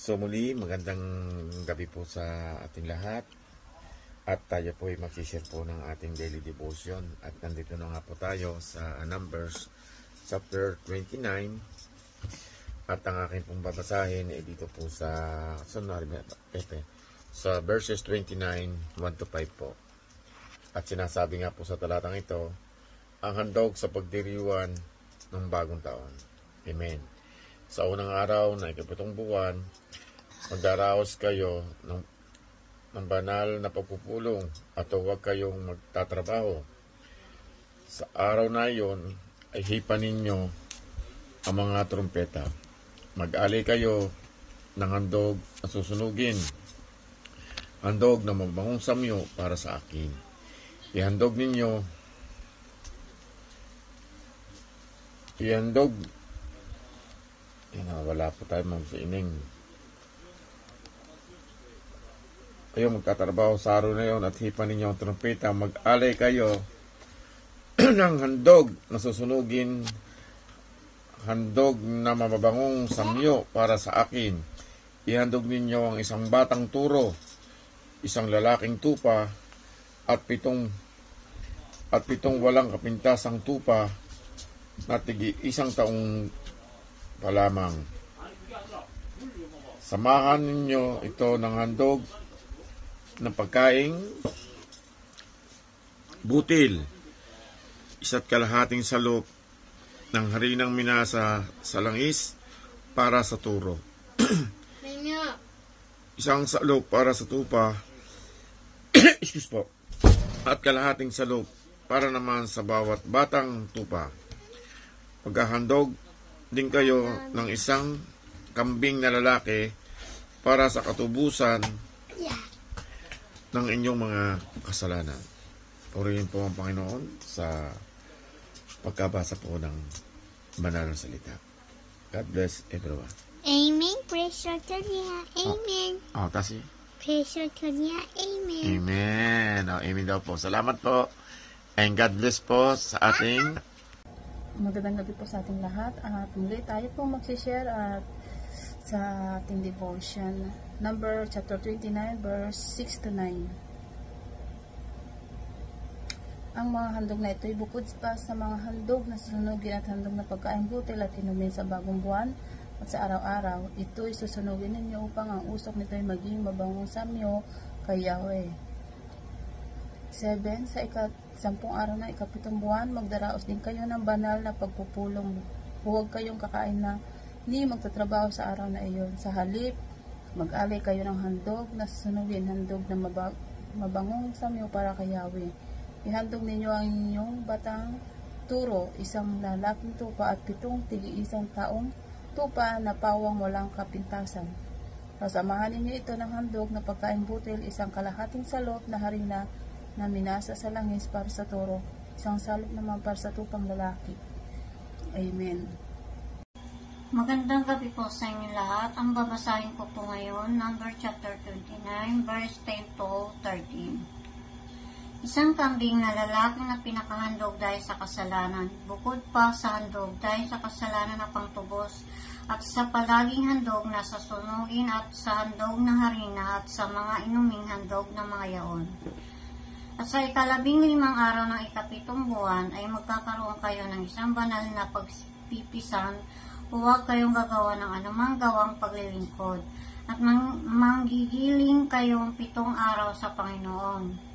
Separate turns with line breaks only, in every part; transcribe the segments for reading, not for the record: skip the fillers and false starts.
So muli, magandang gabi po sa ating lahat. At tayo po ay mag-share po ng ating daily devotion. At nandito na nga po tayo sa Numbers chapter 29. At ang aking pong babasahin ay dito po sa verses 29, 1-5 po. At sinasabi nga po sa talatang ito, ang handog sa pagdiriwang ng bagong taon. Amen. Sa unang araw na ikapitong buwan, magdaraos kayo ng banal na pagpupulong at huwag kayong magtatrabaho. Sa araw na iyon ay hipan ninyo ang mga trumpeta. Mag-alay kayo ng handog na susunugin. Handog na mabangong samyo para sa akin. Ihandog wala po tayo magsiining. Kayo magtatrabaho sa araw na yun at hipan ninyo ang trumpeta. Mag-alay kayo ng handog na susunugin, handog na mababangong samyo para sa akin. Ihandog ninyo ang isang batang turo, isang lalaking tupa, at pitong walang kapintasang tupa na tigi isang taong pa lamang. Samahan ninyo ito ng handog ng pagkaing butil, 1 kalahating salop ng harinang minasa sa langis para sa turo. Isang salop para sa tupa, excuse po, at kalahating salop para naman sa bawat batang tupa. Paghahandog din kayo ng isang kambing na lalaki para sa katubusan ng inyong mga kasalanan. Purihin po ang Panginoon sa pagkabasa po ng banal na salita. God bless everyone.
Amen. Praise your Kanya. Amen.
Tasi.
Praise your Kanya. Amen.
Amen. Amen daw po. Salamat po. And God bless po sa ating...
Magandang gabi po sa ating lahat. At muli tayo po mag-share at sa ating devotion. Number chapter 29 verse 6-9. Ang mga handog na ito ay bukod pa sa mga handog na susunugin at handog na pagkain butil at inumin sa bagong buwan at sa araw-araw. Ito ay susunugin ninyo upang ang usok nito ay maging mabangong samyo kay Yahweh. 7. Sa ika-10 araw na ikapitong buwan, magdaraos din kayo ng banal na pagpupulong. Huwag kayong kakain na ni magtatrabaho sa araw na iyon. Sa halip, mag-alay kayo ng handog na susunugin, handog na mabangong samyo para kay Yahweh. Ihandog ninyo ang inyong batang turo, isang lalaking tupa at 7 tigi-isang taong tupa na pawang walang kapintasan. Sasamahan ninyo ito ng handog na pagkain butil, isang kalahating salop na harina na minasa sa langis para sa turo, isang salop naman para sa tupang lalaki. Amen.
Magandang gabi po sa inyo lahat. Ang babasahin ko po ngayon, number chapter 29, verse 10-13. Isang kambing na lalaking na pinakahandog dahil sa kasalanan, bukod pa sa handog dahil sa kasalanan na pangtubos, at sa palaging handog na sasunugin at sa handog na harina at sa mga inuming handog na mga yaon. At sa ika-15 araw ng ikapitong buwan ay magkakaroon kayo ng isang banal na pagpipisan. Huwag kayong gagawa ng anumang gawang paglilingkod. At manggigiling kayong 7 araw sa Panginoon.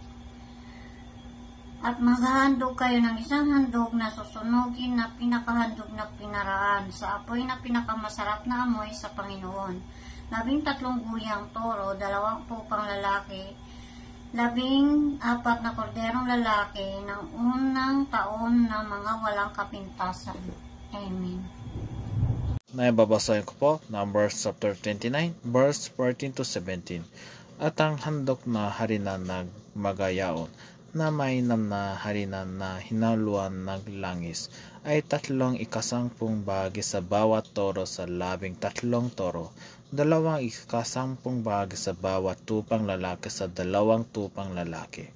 At maghahandog kayo ng isang handog na susunugin na pinakahandog na pinaraan sa apoy na pinakamasarap na amoy sa Panginoon. 13 guyang toro, 2 pupang lalaki, 14 na korderong lalaki ng unang taon na mga walang kapintasan. Amen.
Naibabasahin ko po, Numbers chapter 29, verse 14-17. At ang handog na harina ng magayaon, na mainam na harina na hinaluan ng langis, ay 3 ika-10 bahagi sa bawat toro sa 13 toro, 2 ika-10 bahagi sa bawat tupang lalaki sa 2 tupang lalaki.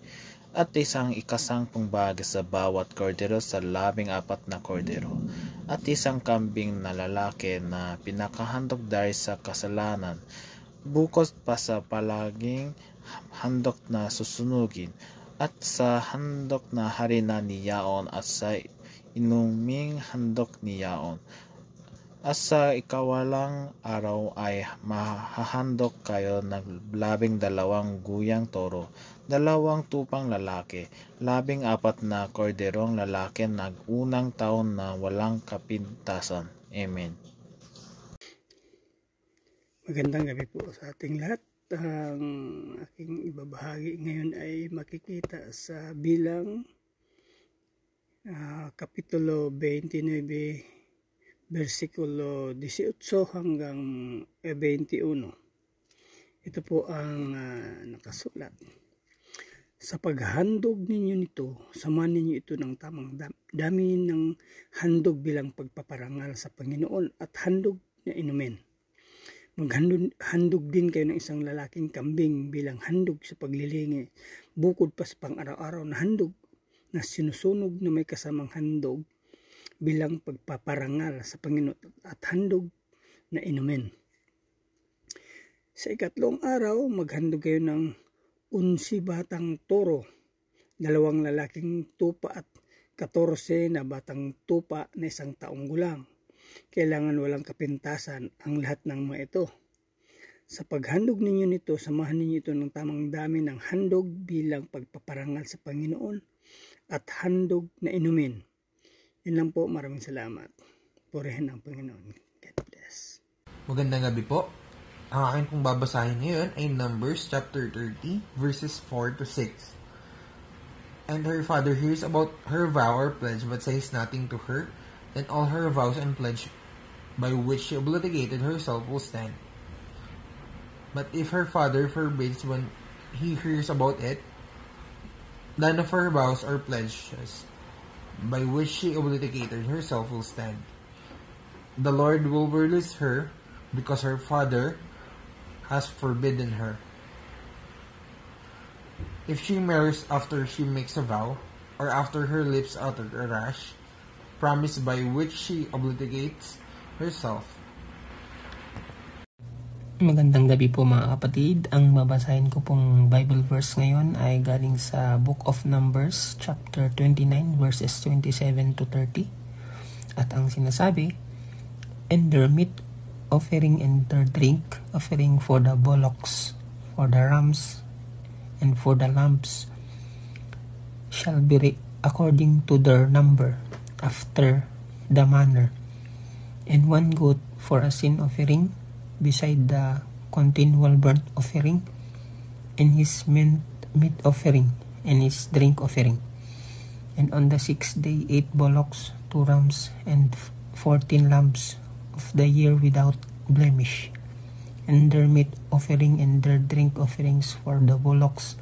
at isang ikasampung bahagi sa bawat kordero sa 14 na kordero, at isang kambing na lalaki na pinakahandog dahil sa kasalanan, bukod pa sa palaging handog na susunugin, at sa handog na harinan ni Yaon, at sa inuming handog ni Yaon. At sa ikawalang araw ay mahahandog kayo ng 12 guyang toro, 2 tupang lalaki, 14 na korderong lalaki nag-unang taon na walang kapintasan. Amen.
Magandang gabi po sa ating lahat. Ang aking ibabahagi ngayon ay makikita sa bilang Kapitulo 29, versikulo 18 hanggang 21. Ito po ang nakasulat. Sa paghandog ninyo nito, samahan ninyo ito ng tamang dami ng handog bilang pagpaparangal sa Panginoon at handog na inumin. Maghandog din kayo ng isang lalaking kambing bilang handog sa paglilingi, bukod pa sa pang-araw-araw na handog na sinusunog na may kasamang handog bilang pagpaparangal sa Panginoon at handog na inumin. Sa ikatlong araw, maghandog kayo ng 11 batang toro, 2 lalaking tupa at 14 na batang tupa na 1 taong gulang. Kailangan walang kapintasan ang lahat ng mga ito. Sa paghandog ninyo nito, samahan ninyo ito ng tamang dami ng handog bilang pagpaparangal sa Panginoon at handog na inumin. Yun lang po, maraming salamat. Purihin ang Panginoon. God bless.
Magandang gabi po. Ang akin pong babasahin ngayon ay Numbers chapter 30 verses 4 to 6. And her father hears about her vow or pledge but says nothing to her, then all her vows and pledge by which she obligated herself will stand. But if her father forbids when he hears about it, none of her vows or pledges by which she obligated herself will stand. The Lord will release her because her father has forbidden her. If she marries after she makes a vow, or after her lips utter a rash promise by which she obligates herself.
Magandang gabi po mga kapatid. Ang babasahin ko pong Bible verse ngayon ay galing sa Book of Numbers chapter 29 verses 27 to 30. At ang sinasabi, and their meat offering and their drink offering for the bullocks, for the rams, and for the lambs shall be according to their number after the manner, and 1 goat for a sin offering beside the continual burnt offering, and his meat offering, and his drink offering. And on the 6th day 8 bullocks, 2 rams, and 14 lambs of the year without blemish. And their meat offering and their drink offerings for the bullocks,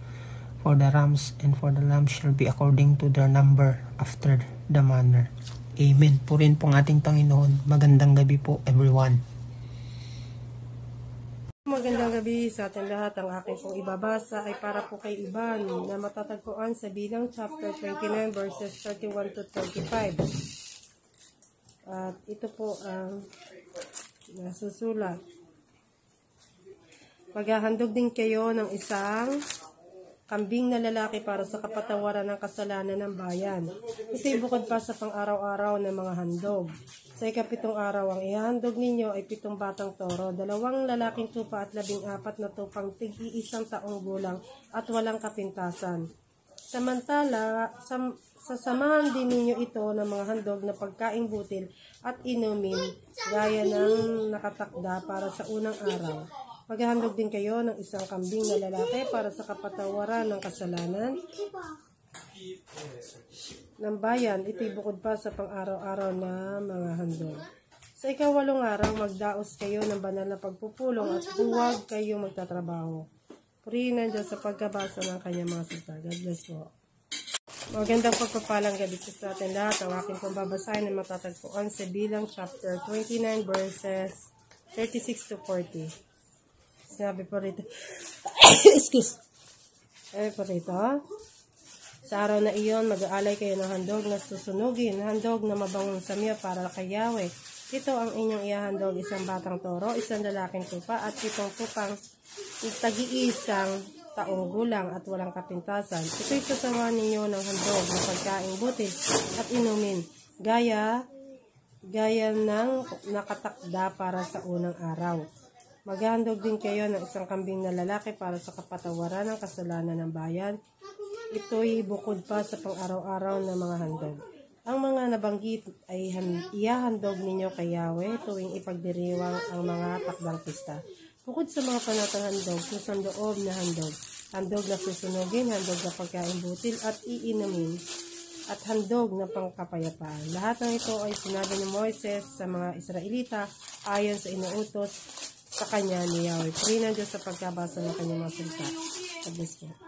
for the rams, and for the lambs shall be according to their number after the manner. Amen. Purihin po ang ating Panginoon. Magandang gabi po everyone.
Magandang gabi sa ating lahat. Ang aking pong ibabasa ay para po kay Iban na matatagpuan sa Bilang chapter 29 verses 31 to 35. At ito po ang nasusulat. Maghahandog din kayo ng isang kambing na lalaki para sa kapatawaran ng kasalanan ng bayan. Ito'y bukod pa sa pang-araw-araw na mga handog. Sa ikapitong araw, ang ihahandog ninyo ay 7 batang toro, 2 lalaking tupa at 14 na tupang tig-1 taong gulang at walang kapintasan. Samantala, sasamahan din ninyo ito ng mga handog na pagkaing butil at inumin gaya ng nakatakda para sa unang araw. Maghahandog din kayo ng isang kambing na lalaki para sa kapatawaran ng kasalanan ng bayan. Ito'y bukod pa sa pang-araw-araw na mga handog. Sa ikawalong araw, magdaos kayo ng banal na pagpupulong at huwag kayong magtatrabaho. Purihin ng Diyos sa pagkabasa ng kanyang mga salita. God bless po. Magandang pagpapalang gabi sa atin lahat. Ang aking pambabasahin ay matatagpuan sa Bilang chapter 29 verses 36 to 40. Sinabi po rito, excuse. Sabi po rito, Sa araw na iyon, mag-aalay kayo ng handog na susunugin, handog na mabangong samya para kay Yahweh. Ito ang inyong ihahandog, isang batang toro, isang lalaking tupa, at 7 tupang tagi-isang taong gulang at walang kapintasan. Ito'y sasamahan ninyo ng handog na pagkaing butil at inumin, gaya ng nakatakda para sa unang araw. Maghahandog din kayo ng isang kambing na lalaki para sa kapatawaran ng kasalanan ng bayan. Ito'y bukod pa sa pang-araw-araw na mga handog. Ang mga nabanggit ay ihahandog ninyo kay Yahweh tuwing ipagdiriwang ang mga takdang pista. Bukod sa mga panatang handog, susandoob na handog, handog na susunugin, handog na pagkain butil at iinumin, at handog na pangkapayapaan. Lahat ng ito ay sinabi ni Moises sa mga Israelita ayon sa inuutos sa kanya ni Yahweh. Purihin ang Diyos sa pagkabasa ng kanyang mga salita. God bless po.